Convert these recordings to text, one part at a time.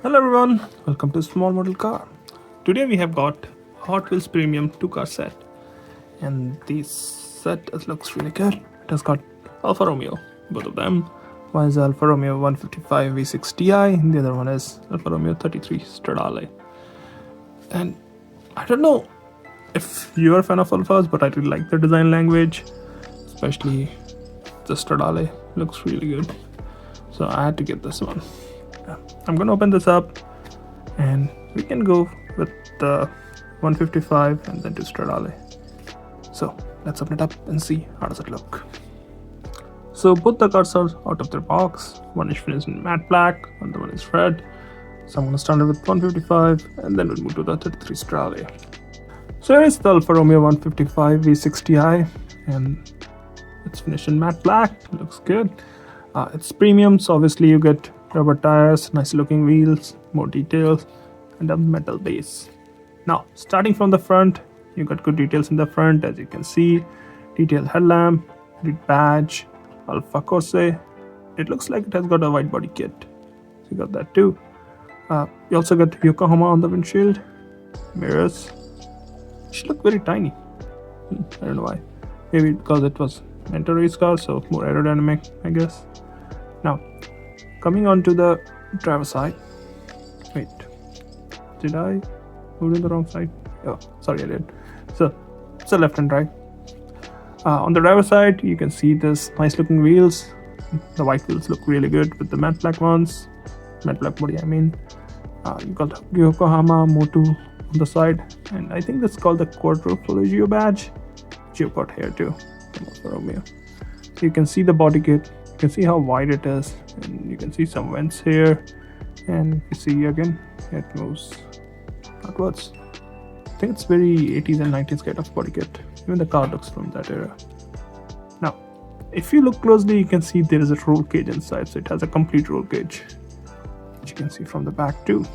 Hello everyone, welcome to Small Model Car. Today we have got Hot Wheels Premium 2 car set, and this set looks really good. It has got Alfa Romeo, both of them. One is Alfa Romeo 155 V6Ti, and the other one is Alfa Romeo 33 Stradale. And I don't know if you're a fan of Alfas, but I really like the design language, especially the Stradale looks really good. So I had to get this one. I'm gonna open this up and we can go with the 155 and then to Stradale. So let's open it up and see how does it look. So both the cars are out of their box. One is finished in matte black, and the one is red. So I'm gonna start with 155 and then we'll move to the 33 Stradale. So here is the Alfa Romeo 155 V6Ti, and it's finished in matte black. It looks good. It's premium, so obviously you get rubber tires, nice looking wheels, more details, and a metal base. Now, starting from the front, you got good details in the front, as you can see. Detailed headlamp, red badge, Alfa Corse. It looks like it has got a wide body kit. So you got that too. You also got Yokohama on the windshield. Mirrors. She look very tiny. I don't know why. Maybe because it was meant to race car, so more aerodynamic, I guess. Now, coming on to the driver's side. Wait, did I move to the wrong side? Oh, sorry, I did. So, it's a left and right. On the driver's side, you can see this nice looking wheels. The white wheels look really good with the matte black ones. Matte black body, I mean. You got Yokohama Motu on the side, and I think that's called the Quadrifoglio badge. You've got here too, from Alfa Romeo. So you can see the body kit. You can see how wide it is, and you can see some vents here, and you see again it moves outwards. I think it's very 80s and 90s kind of body kit. Even the car looks from that era. Now, if you look closely, you can see there is a roll cage inside, so it has a complete roll cage, which you can see from the back too.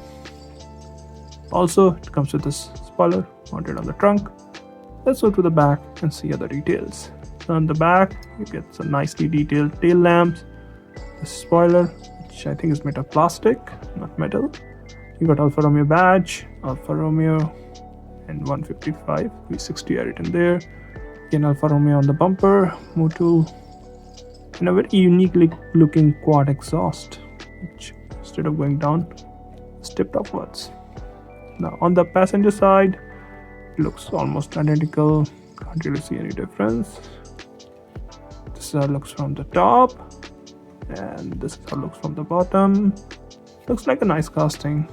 Also, it comes with this spoiler mounted on the trunk. Let's go to the back and see other details. So on the back, you get some nicely detailed tail lamps, the spoiler, which I think is made of plastic, not metal. You got Alfa Romeo badge, Alfa Romeo, and 155 V6Ti written there. Again, Alfa Romeo on the bumper, Motul, and a very uniquely looking quad exhaust, which instead of going down, stepped upwards. Now on the passenger side, it looks almost identical. Can't really see any difference. This looks from the top, and this is how it looks from the bottom. Looks like a nice casting.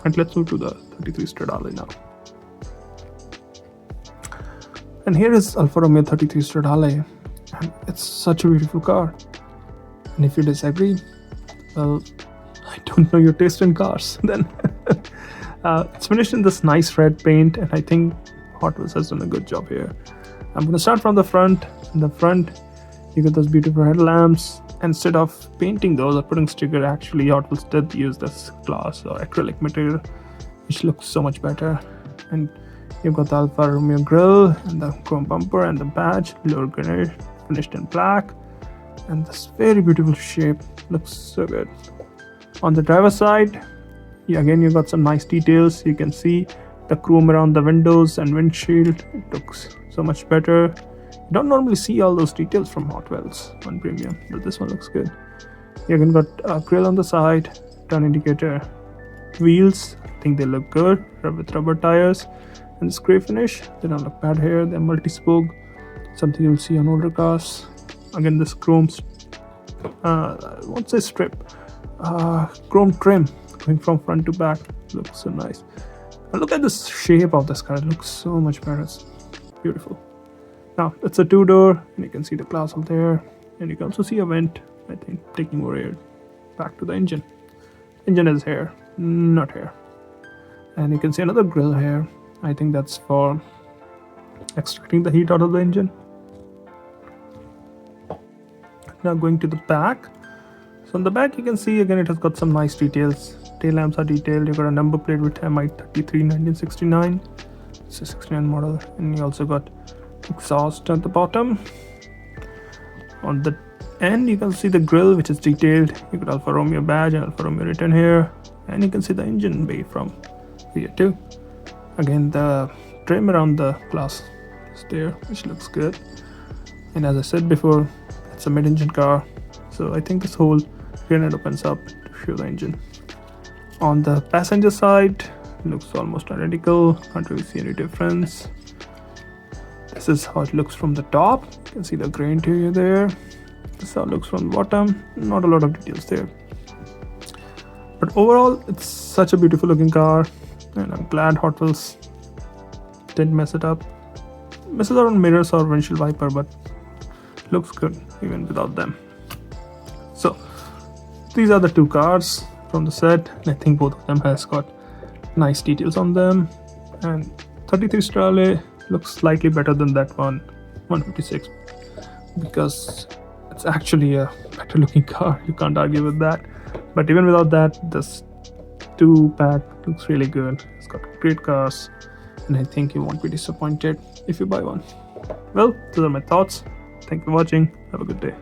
And let's move to the 33 Stradale now. And here is Alfa Romeo 33 Stradale, and it's such a beautiful car. And if you disagree, well, I don't know your taste in cars then. It's finished in this nice red paint, and I think Hot Wheels has done a good job here. I'm going to start from the front. In the front, you get those beautiful headlamps. Instead of painting those or putting sticker, actually Hot Wheels did use this glass or acrylic material, which looks so much better. And you've got the Alfa Romeo grille and the chrome bumper and the badge, lower grenade, finished in black. And this very beautiful shape looks so good. On the driver's side, again you got some nice details. You can see the chrome around the windows and windshield. It looks so much better. You don't normally see all those details from Hot Wheels on Premium, but this one looks good. You again got a grill on the side, turn indicator, wheels. I think they look good with rubber tires, and this grey finish. They don't look bad here. They're multi-spoke, something you'll see on older cars. Again, this chrome, I won't say strip, chrome trim going from front to back. Looks so nice. And look at the shape of this car. It looks so much better. It's beautiful. Now, it's a two-door, and you can see the glass up there. And you can also see a vent, I think, taking more air back to the engine. Engine is here, not here. And you can see another grill here. I think that's for extracting the heat out of the engine. Now going to the back. So on the back, you can see again it has got some nice details. Tail lamps are detailed. You got a number plate with MI33 1969. It's a 69 model, and you also got exhaust at the bottom. On the And you can see the grille, which is detailed. You got Alfa Romeo badge and Alfa Romeo written here, and you can see the engine bay from here too. Again, the trim around the glass is there, which looks good. And as I said before, it's a mid-engine car, so I think this whole rear end opens up to show the engine. On the passenger side, looks almost identical. Can't really see any difference. This is how it looks from the top. You can see the grey interior there. This is how it looks from the bottom. Not a lot of details there, but overall it's such a beautiful looking car, and I'm glad Hot Wheels didn't mess it up. Messes around mirrors or windshield wiper, but looks good even without them. So these are the two cars from the set, and I think both of them has got nice details on them. And 33 Stradale looks slightly better than that one 156, because it's actually a better looking car. You can't argue with that. But even without that, this 2-pack looks really good. It's got great cars, and I think you won't be disappointed if you buy one. Well, those are my thoughts. Thank you for watching. Have a good day.